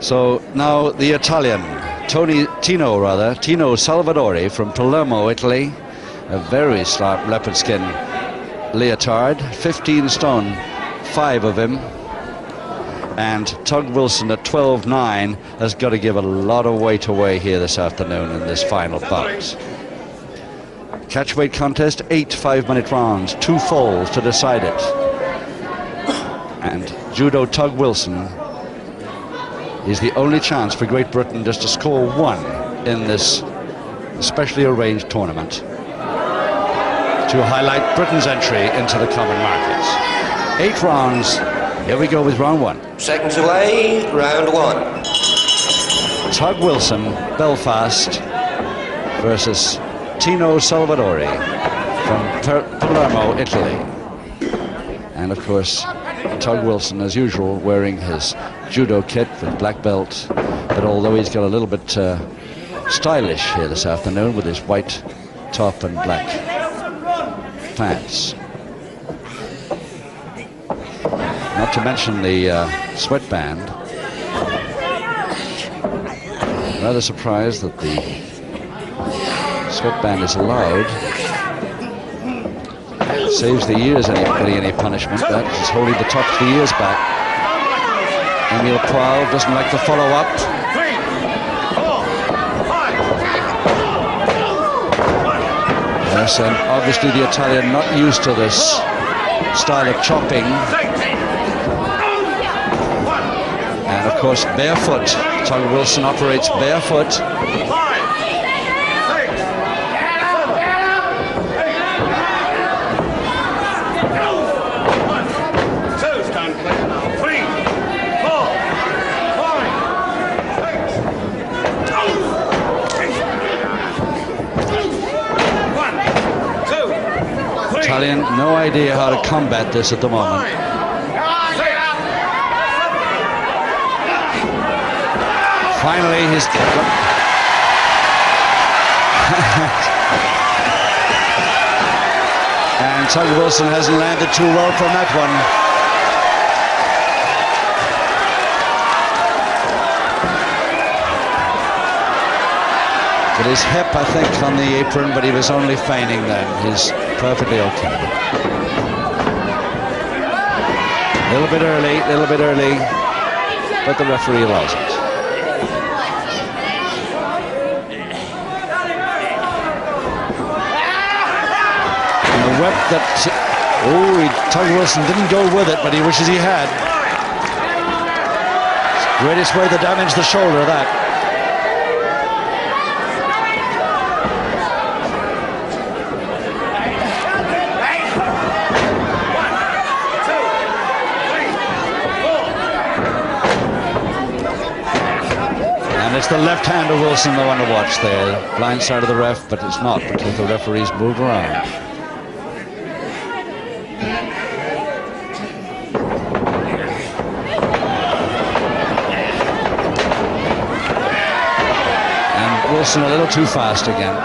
So now the Italian, Tino Salvatore from Bellomo, Italy. A very sharp leopard skin leotard, 15 stone, 5 of him. And Tug Wilson at 12.9 has got to give a lot of weight away here this afternoon in this final bout. Catchweight contest, 8 5-minute rounds, 2 falls to decide it. And Judo Tug Wilson is the only chance for Great Britain just to score 1 in this specially arranged tournament to highlight Britain's entry into the common markets. 8 rounds. Here we go with round 1. Seconds away, round 1. Tug Wilson, Belfast, versus Tino Salvatore from Palermo, Italy. And of course, Tug Wilson, as usual, wearing his judo kit with black belt, but although he's got a little bit stylish here this afternoon with his white top and black pants. Not to mention the sweatband. Rather surprised that the sweatband is allowed. Saves the ears any punishment. That is holding the top of the ears back. Emil Proud doesn't like to follow up. 3, 4, 5. Yes, and obviously the Italian not used to this style of chopping. And of course, barefoot. Tug Wilson operates barefoot. 5, 6, 7, 8. Italian, no idea how to combat this at the moment. Finally, he's and Tug Wilson hasn't landed too well from that one. With his hip, I think, on the apron, but he was only feigning then. He's perfectly okay. A little bit early, but the referee allows it. And the whip that, Tug Wilson didn't go with it, but he wishes he had. Greatest way to damage the shoulder, that. It's the left hand of Wilson the one to watch there. Blind side of the ref, but it's not because the referees move around. And Wilson a little too fast again.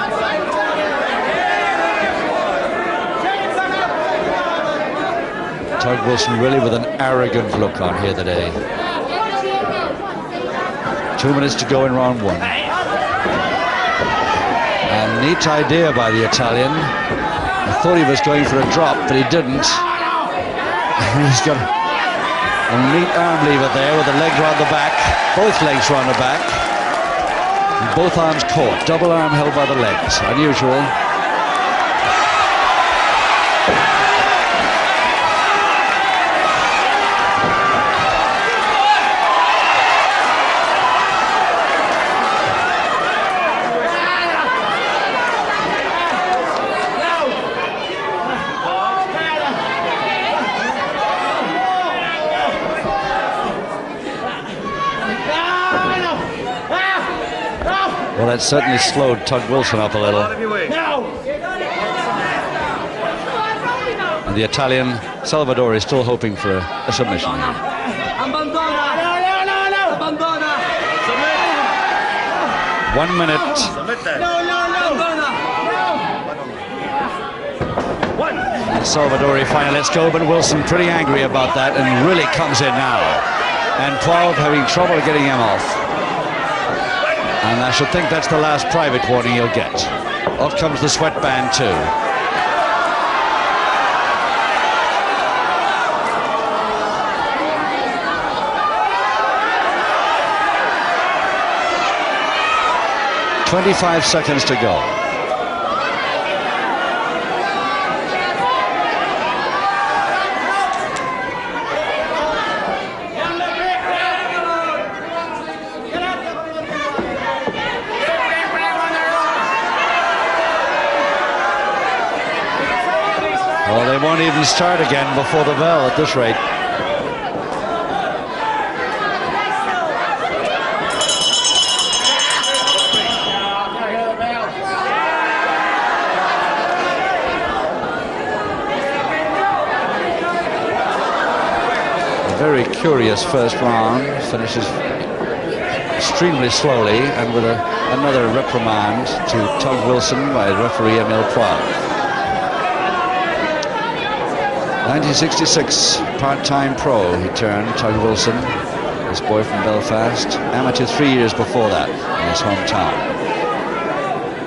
Tug Wilson really with an arrogant look on here today. 2 minutes to go in round 1. A neat idea by the Italian. I thought he was going for a drop, but he didn't. He's got a neat arm lever there with the leg round the back. Both legs round the back. And both arms caught. Double arm held by the legs. Unusual. Well, that certainly slowed Tug Wilson up a little. And the Italian, Salvatore, is still hoping for a submission. 1 minute. And Salvatore finally lets go, but Wilson pretty angry about that and really comes in now. and 12 having trouble getting him off. And I should think that's the last private warning he'll get. Off comes the sweatband too. "25 seconds to go." Well, they won't even start again before the bell at this rate. A very curious first round, finishes extremely slowly and with another reprimand to Tug Wilson by referee Emile Poivre. 1966, part-time pro he turned, Tug Wilson, this boy from Belfast, amateur 3 years before that in his hometown.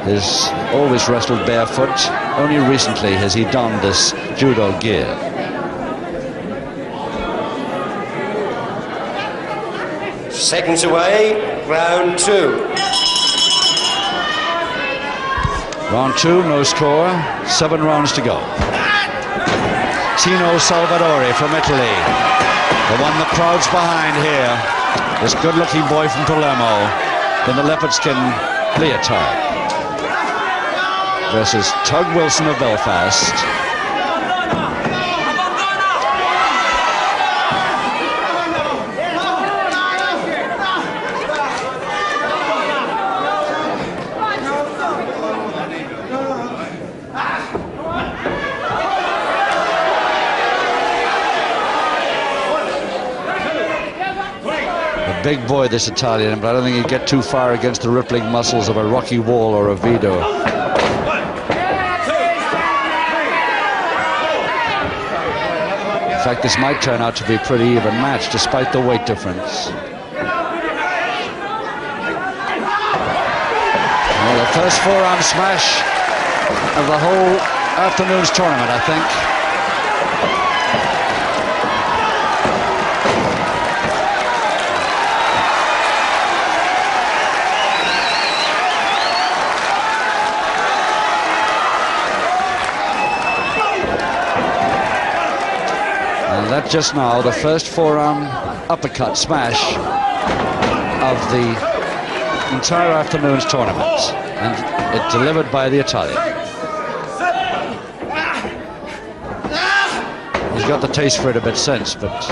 He's always wrestled barefoot, only recently has he donned this judo gear. Seconds away, round 2. Round 2, no score, 7 rounds to go. Tino Salvatore from Italy, the one the crowd's behind here. This good-looking boy from Bellomo in the leopard skin leotard versus Tug Wilson of Belfast. Big boy, this Italian, but I don't think he'd get too far against the rippling muscles of a Rocky Wall or a Vito. In fact, this might turn out to be a pretty even match, despite the weight difference. Well, the first forearm smash of the whole afternoon's tournament, I think. That just now, the first forearm uppercut smash of the entire afternoon's tournament, and it delivered by the Italian. He's got the taste for it a bit since, but...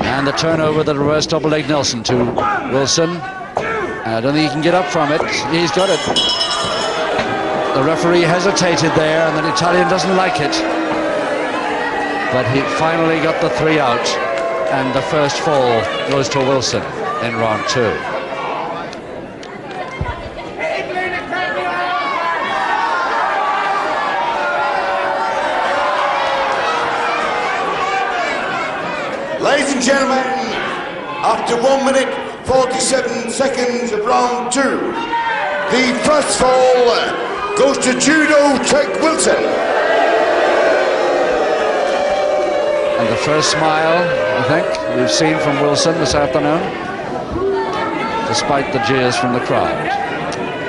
And the turnover, the reverse double leg Nelson to Wilson. And I don't think he can get up from it. He's got it. The referee hesitated there, and the Italian doesn't like it. But he finally got the 3 out, and the first fall goes to Wilson in round 2. Ladies and gentlemen, after 1 minute 47 seconds of round 2, the first fall goes to Judo Tug Wilson. And the first smile, I think, we've seen from Wilson this afternoon, despite the jeers from the crowd.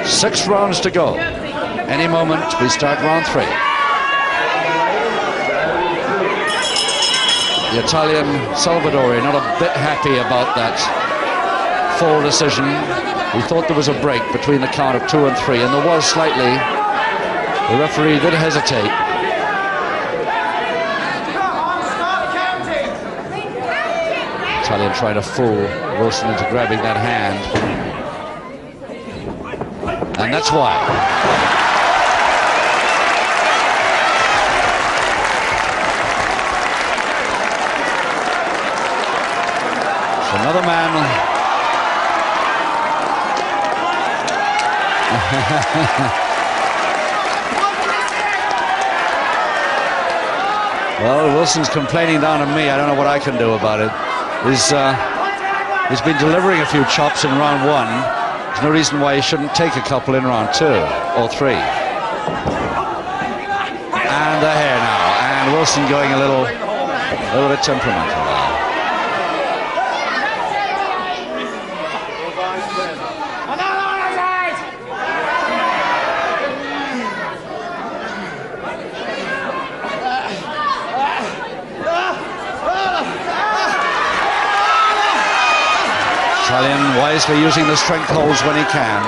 6 rounds to go. Any moment, we start round 3. The Italian Salvatore not a bit happy about that fall decision. He thought there was a break between the count of 2 and 3, and there was slightly. The referee did hesitate. Italian trying to fool Wilson into grabbing that hand. And that's why. So another man. Well, Wilson's complaining down on me. I don't know what I can do about it. He's been delivering a few chops in round one. There's no reason why he shouldn't take a couple in round two or three. And the hair now, and Wilson going a little bit temperamental now. Italian wisely using the strength holds when he can.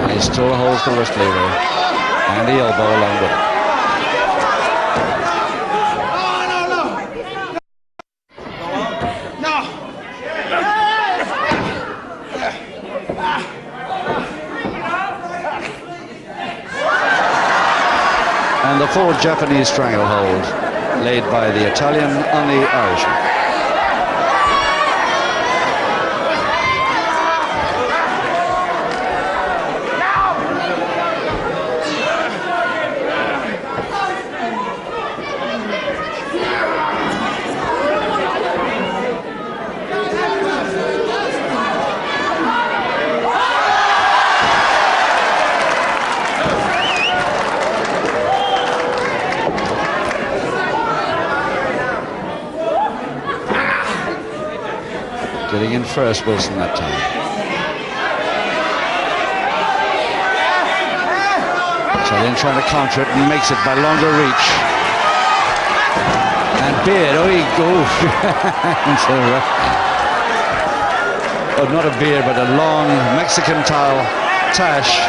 And he still holds the wrist lever and the elbow along with it. And the full Japanese stranglehold laid by the Italian on the Irishman. Getting in first, Wilson, that time. Italian trying to counter it and makes it by longer reach. And Beard, oh, not a beard, but a long Mexican towel tash.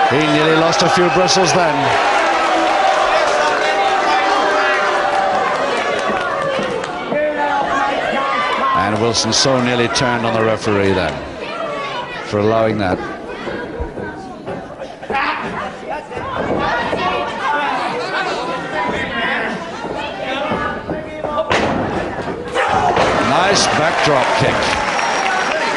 He nearly lost a few bristles then. And Wilson so nearly turned on the referee then for allowing that. Nice backdrop kick.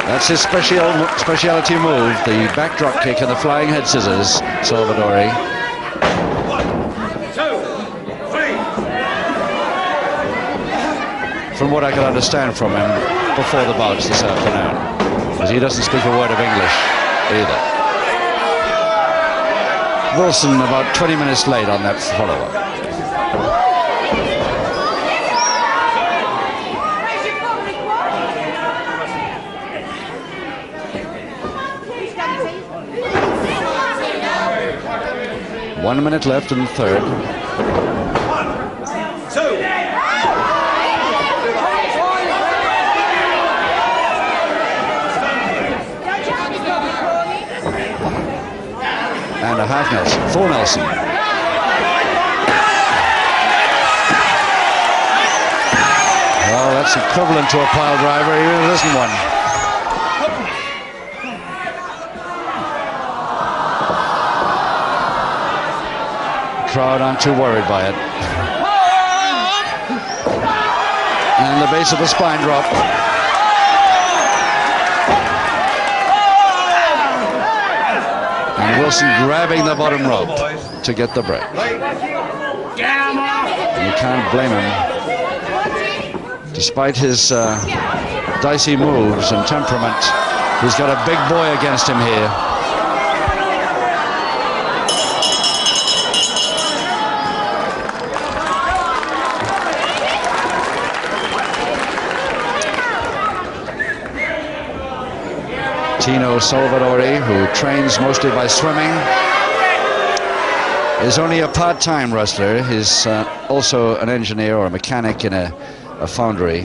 That's his specialty move, the backdrop kick and the flying head scissors, Salvatore. 1, 2, 3. From what I could understand from him before the bouts this afternoon, because he doesn't speak a word of English either. Wilson about 20 minutes late on that follow-up. One minute left in the third. 1, 2. And a half Nelson, full Nelson. Well, that's equivalent to a pile driver, even if it isn't one. Crowd aren't too worried by it. And the base of the spine drop. And Wilson grabbing the bottom rope to get the break. And you can't blame him. Despite his dicey moves and temperament, he's got a big boy against him here. Tino Salvatore, who trains mostly by swimming, is only a part-time wrestler. He's also an engineer or a mechanic in a foundry.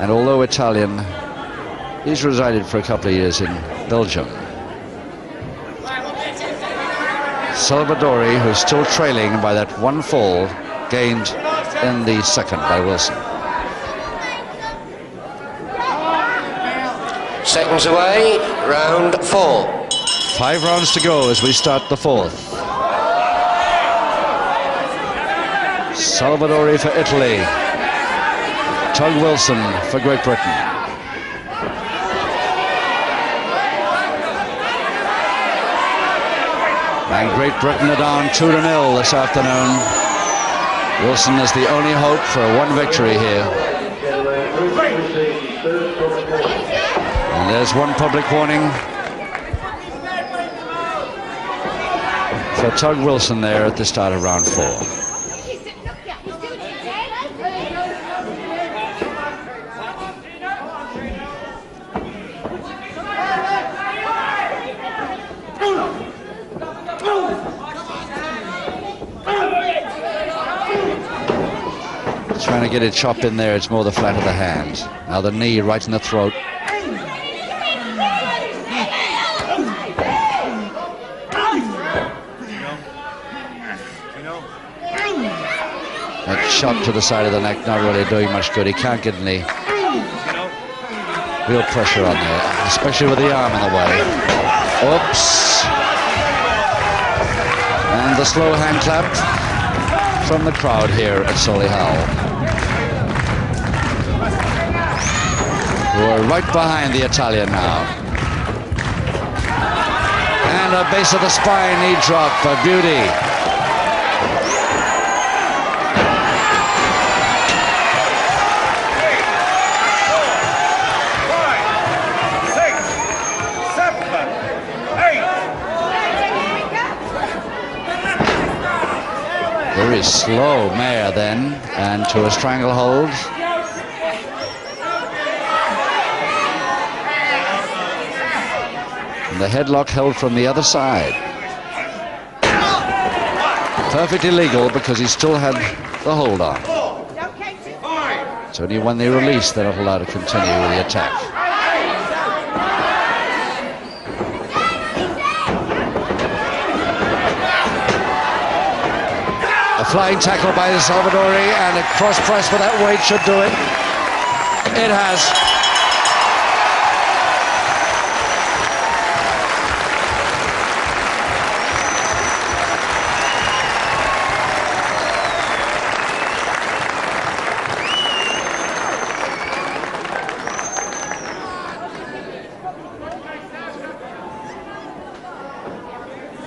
And although Italian, he's resided for a couple of years in Belgium. Salvatore, who's still trailing by that one fall gained in the second by Wilson. Seconds away, round 4. 5 rounds to go as we start the 4th. Salvatore for Italy. Tug Wilson for Great Britain. And Great Britain are down 2-0 this afternoon. Wilson is the only hope for one victory here. And there's one public warning for Tug Wilson there at the start of round 4. Trying to get it chopped in there, it's more the flat of the hand. Now the knee right in the throat. That shot to the side of the neck, not really doing much good. He can't get any real pressure on there, especially with the arm in the way. Oops. And the slow hand clap from the crowd here at Solihull, who are right behind the Italian now. And a base of the spine knee drop, a beauty. Very slow mare then, and to a stranglehold. And the headlock held from the other side. Perfectly legal because he still had the hold on. It's only when they release they're not allowed to continue with the attack. A flying tackle by the Salvatore, and a cross press for that weight should do it. It has.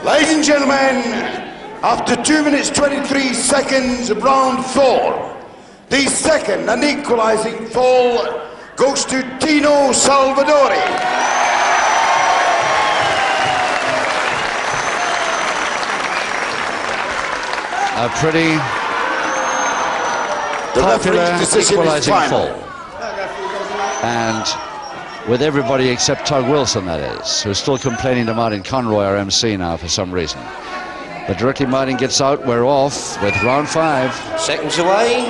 Ladies and gentlemen, after 2 minutes 23 seconds of round 4, the second and equalising fall goes to Tino Salvatore. A pretty popular equalising fall. And with everybody except Tug Wilson, that is, who's still complaining to Martin Conroy, our MC now, for some reason. But directly Martin gets out, we're off with round 5. Seconds away,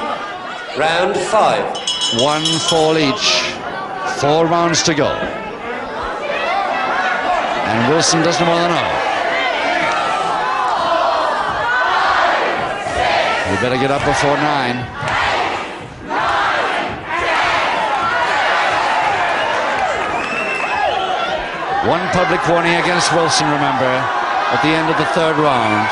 round 5. 1 fall each, 4 rounds to go. And Wilson doesn't want to know. You better get up before 9. One public warning against Wilson, remember, at the end of the 3rd round.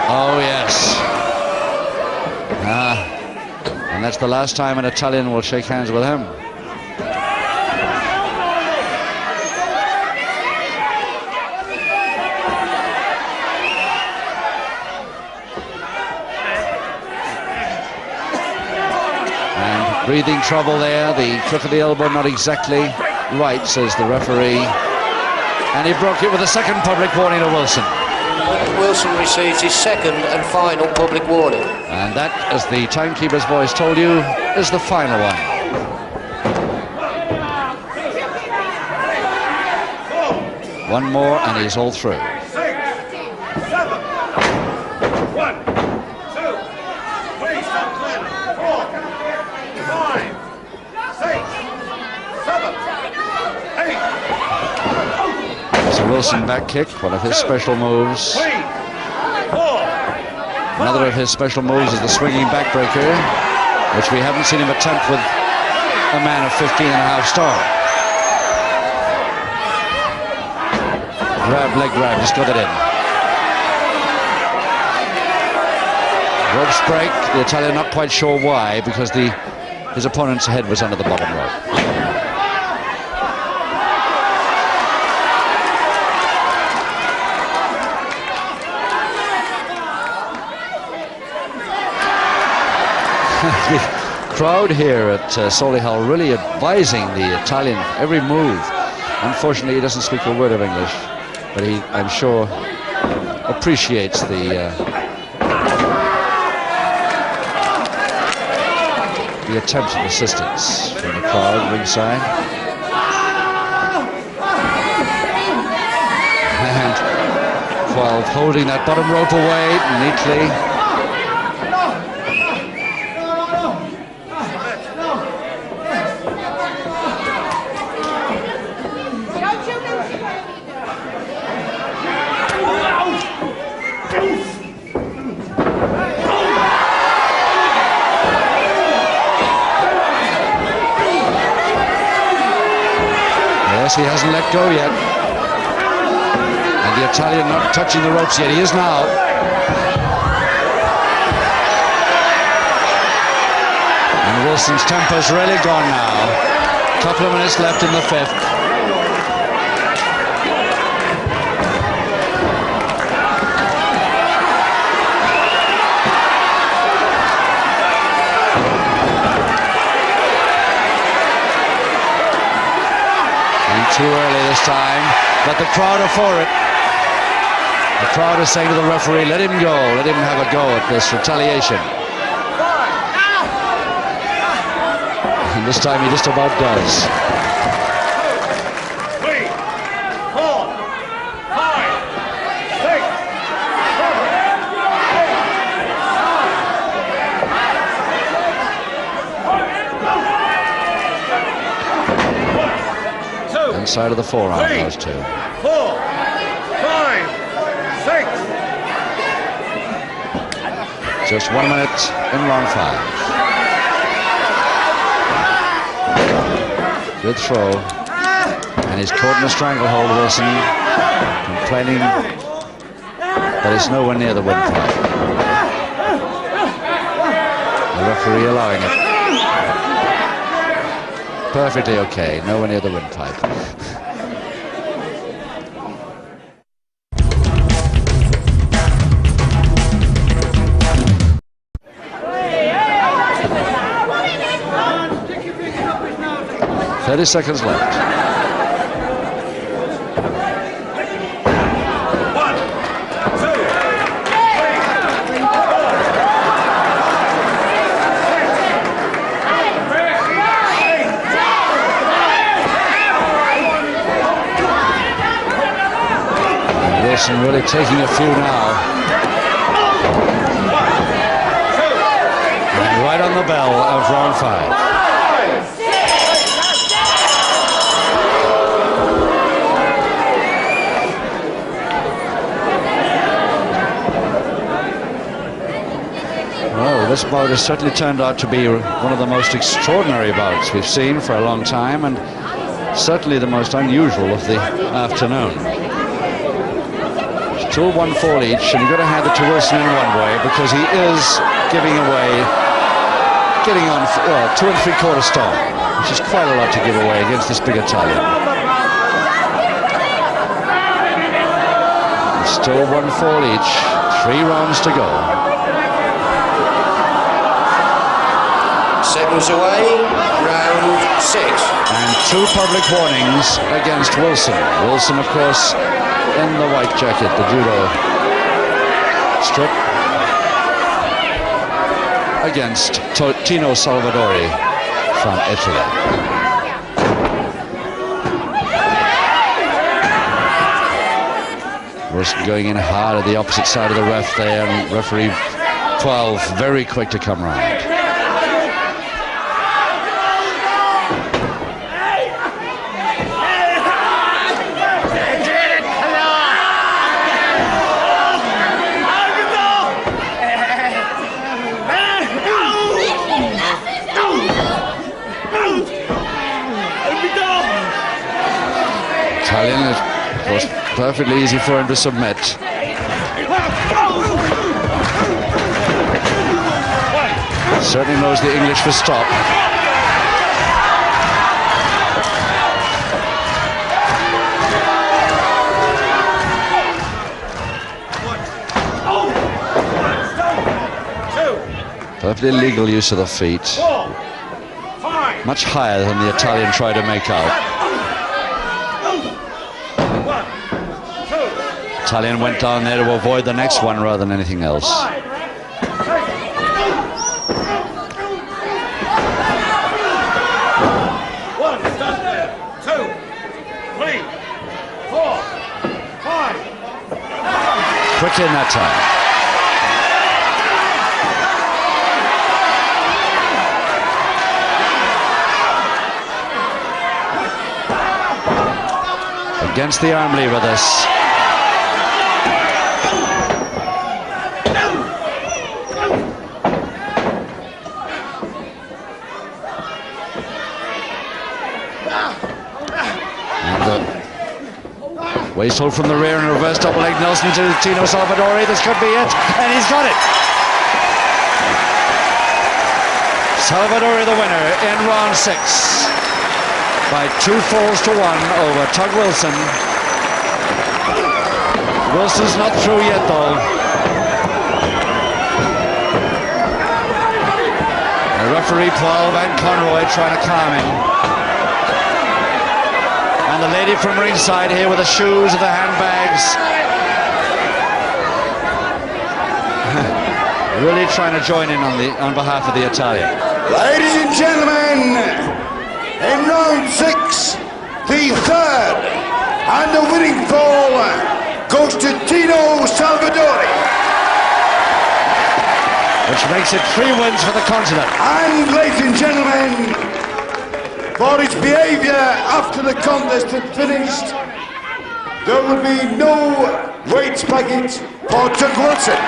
Oh, yes. And that's the last time an Italian will shake hands with him. Breathing trouble there, the crook of the elbow not exactly right, says the referee. And he broke it with a second public warning to Wilson. Wilson receives his second and final public warning. And that, as the timekeeper's voice told you, is the final one. One more and he's all through. 6, 7, 1, 2, 3, 4, 5, 6, 7, 8. It's a Wilson back kick, one of his special moves. 3, 4. Another of his special moves is the swinging backbreaker, which we haven't seen him attempt with a man of 15.5 stone. Leg grab, just got it in. Ropes break, the Italian not quite sure why, because his opponent's head was under the bottom rope. The crowd here at Solihull really advising the Italian every move. Unfortunately, he doesn't speak a word of English, but he, I'm sure, appreciates the attempt at assistance from the crowd ringside. And 12 holding that bottom rope away neatly. Yes, he hasn't let go yet. And the Italian not touching the ropes yet. He is now. And Wilson's temper's really gone now. A couple of minutes left in the 5th. Too early this time, but the crowd are for it. The crowd is saying to the referee, let him go, let him have a go at this retaliation. And this time he just about does. 3, 4, 5, 6, 7, 2, Inside of the forearm, 3, those two. 4, 5, 6. Just 1 minute in round 5. Good throw. And he's caught in a stranglehold, Wilson, complaining that it's nowhere near the windpipe. The referee allowing it. Perfectly okay, nowhere near the windpipe. Thirty seconds left. 1, 2, 3, Wilson really taking a few now. And right on the bell of round 5. Well, this bout has certainly turned out to be one of the most extraordinary bouts we've seen for a long time, and certainly the most unusual of the afternoon. It's 2 1 fall each, and you've got to hand it to Wilson in one way because he is getting on 2 3/4 stone, which is quite a lot to give away against this big Italian. It's still 1 fall each, 3 rounds to go. Seconds away, round 6. And 2 public warnings against Wilson. Wilson, of course, in the white jacket, the judo strip, against Tino Salvatore from Italy. Wilson going in hard at the opposite side of the ref there, and referee 12 very quick to come round. perfectly easy for him to submit. Certainly knows the English for stop. Perfectly legal use of the feet. Much higher than the Italian tried to make out. Italian went down there to avoid the next one rather than anything else. Quick in that time. Against the arm lever, this. Waist hold from the rear and reverse double leg Nelson to Tino Salvatore. This could be it, and he's got it. Salvatore the winner in round 6 by 2 falls to 1 over Tug Wilson. Wilson's not through yet though. The referee Paul Van Conroy trying to calm him. And the lady from ringside here with the shoes and the handbags. Really trying to join in on behalf of the Italian. Ladies and gentlemen, in round 6, the third and the winning fall goes to Tino Salvatore. Which makes it 3 wins for the continent. And ladies and gentlemen, for his behaviour after the contest had finished, there will be no weights packet for Tug Wilson.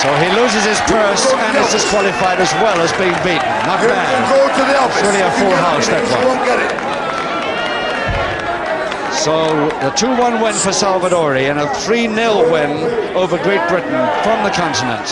So he loses his purse and is disqualified as well as being beaten. Not bad. Go to the office. It's really a full house, that one. Won't get it. So the 2-1 win for Salvatore and a 3-0 win over Great Britain from the continent.